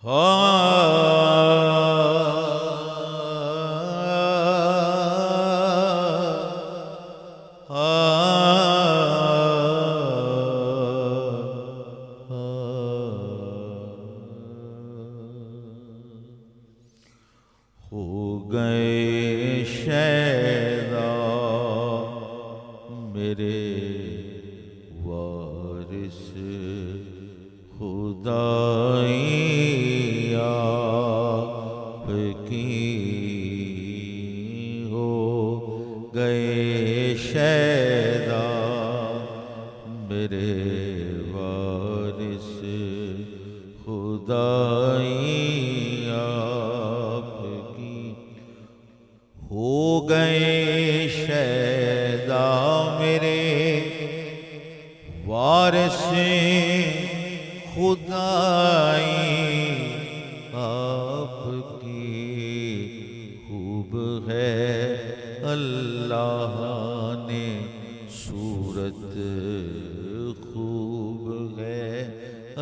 ہو گئے شیدا میرے وارث خدائی آپ کی، ہو گئے شیدا میرے وارث خدائی آپ کی، ہو گئے شیدا میرے وارث خدائی آپ کی، خوب ہے اللہ نے صورت، خوب ہے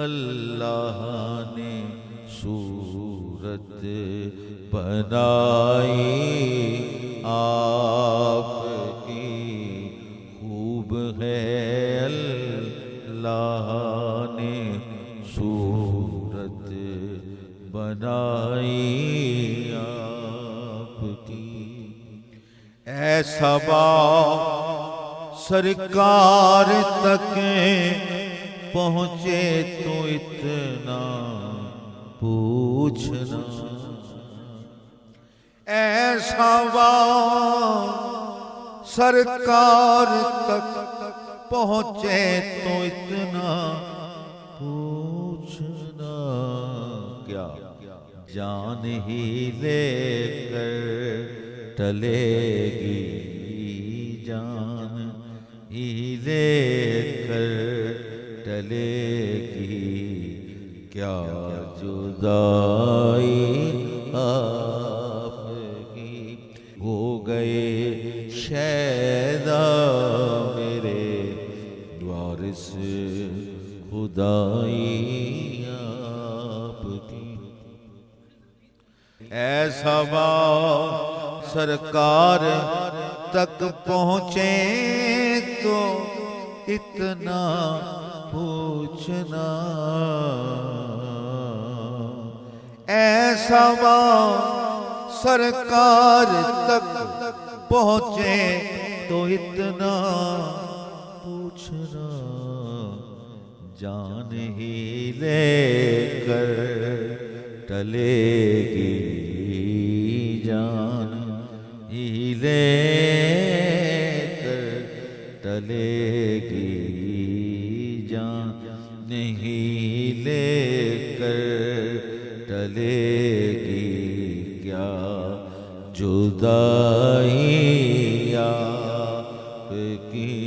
اللہ نے صورت بنائی آپ کی، خوب ہے اللہ نے صورت بنائی آپ کی۔ ایسا با سرکار تک پہنچے تو اتنا پوچھنا، ایسا با سرکار تک پہنچے تو اتنا پوچھنا، کیا جان ہی لے کر ٹلے گی، جان ہی لے کر ٹلے گی، کیا جدائی آپ کی، ہو گئے شیدا میرے وارث خدائی آپ کی۔ ایسا با سرکار تک پہنچے تو اتنا پوچھنا، ایسا با سرکار تک پہنچے تو اتنا پوچھنا، جان ہی لے کر ٹلے گی، جان ہی لے کر ٹلے گی، جان نہیں لے کر ٹلے گی، کیا جدائی آپ کی،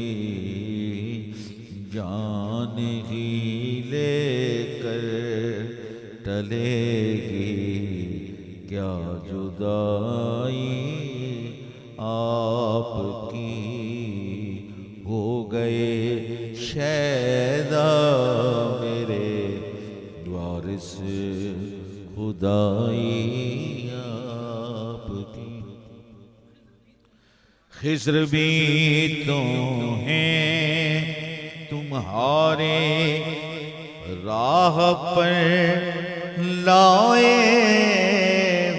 جان ہی لے کر ٹلے گی، کیا جدائی آپ کی، ہو گئے شیدا میرے وارث خدائی آپ کی۔ خضر بھی تو ہیں تمہارے راہ پر لائے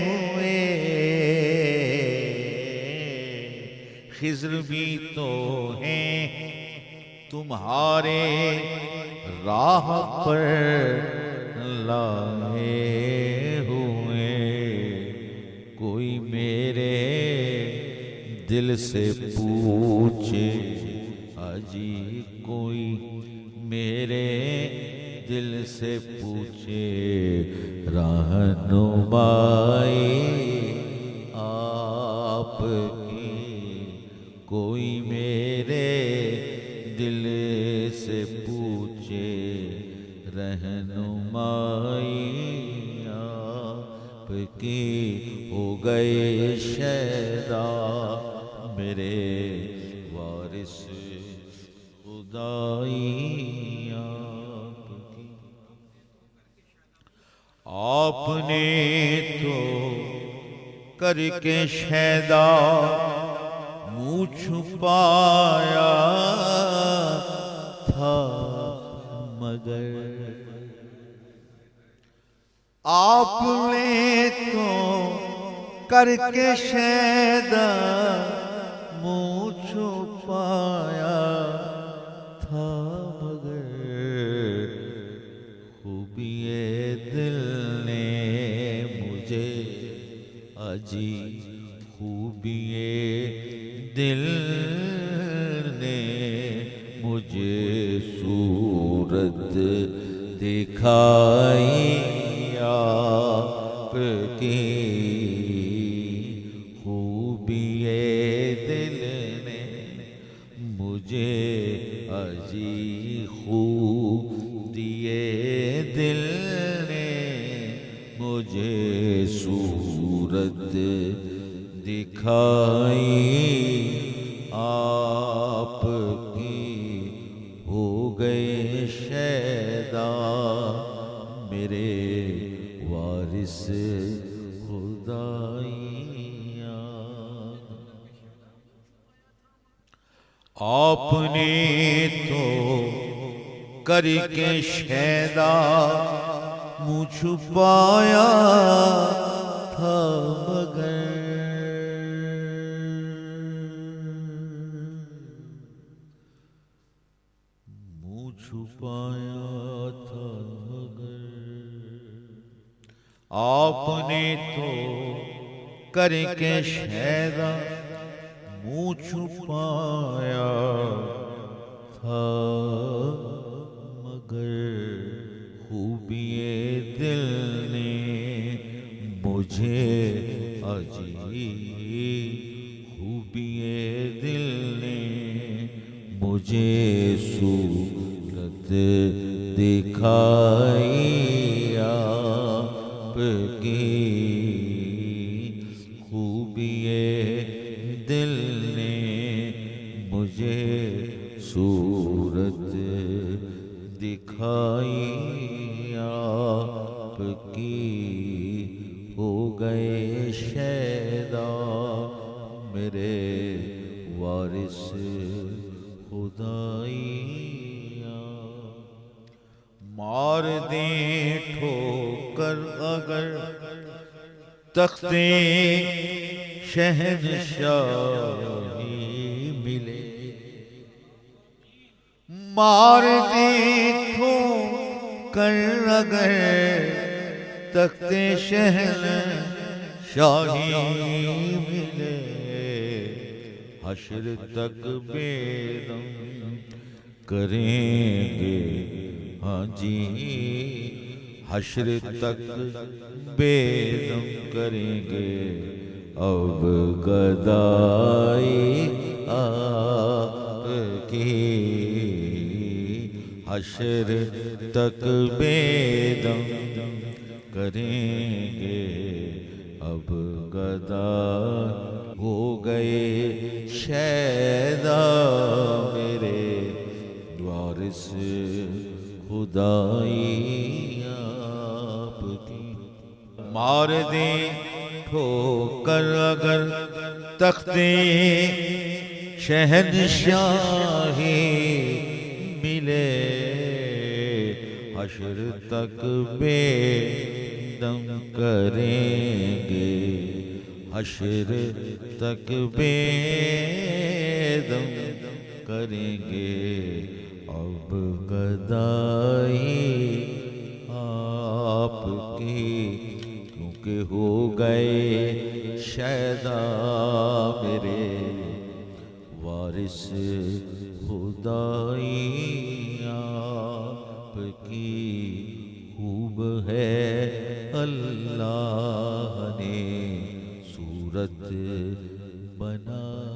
ہوئے، خضر بھی تو ہیں تمہارے راہ پر لائے ہوئے، کوئی میرے دل سے پوچھے اجی، کوئی میرے دل سے پوچھے رہنمائی آپ کی، کوئی میرے دل سے پوچھے رہنمائی آپ کی، ہو گئے شیدا میرے وارث خدائی آپ کی۔ آپ نے تو کر کے شیدا منہ چھپایا تھا، مگر آپ نے تو کر کے شیدا منہ چھپایا تھا، مگر خوبی دل نے مجھے اجی، خوبی دل نے مجھے صورت دکھائی آپ کی، خوبی دل نے مجھے اجی، خوبی دل نے مجھے صورت دکھائی آپ کی، ہو گئے شیدا میرے وارث خدائیاں۔ آپ نے تو کر کے شیدا منہ چھپایا تھا، مگر منہ چھپایا تھا، مگر آپ نے تو کر کے شیدا منہ چھپایا تھا، مگر خوبی دل نے مجھے اجی، خوبی دل نے مجھے صورت دکھائی آپ کی، خوبی دل نے مجھے صورت دکھائی آپ کی، ہو گئے شیدا میرے وارث خدائیاں۔ مار دیں ٹھوکر اگر تختے شہنشاہی ملے، مار دیں ٹھوکر اگر تختے شہنشاہی ملے، حشر تک بے دم کریں گے، ہاں جی حشر تک بے دم کریں گے، اب گدائی آپ کی، حشر تک بے دم کریں گے، اب گدائی، ہو گئے شیدا میرے وارث خدائی آپ کی۔ مار دیں ٹھوکر اگر تختے شہنشاہی ملے، حشر تک بے دم کریں گے، حشر تک بے دم کریں گے، اب گدائی آپ کی، کیونکہ ہو گئے شیدا میرے وارث خدائی آپ کی، خوب ہے اللہ نے صورت بنائی۔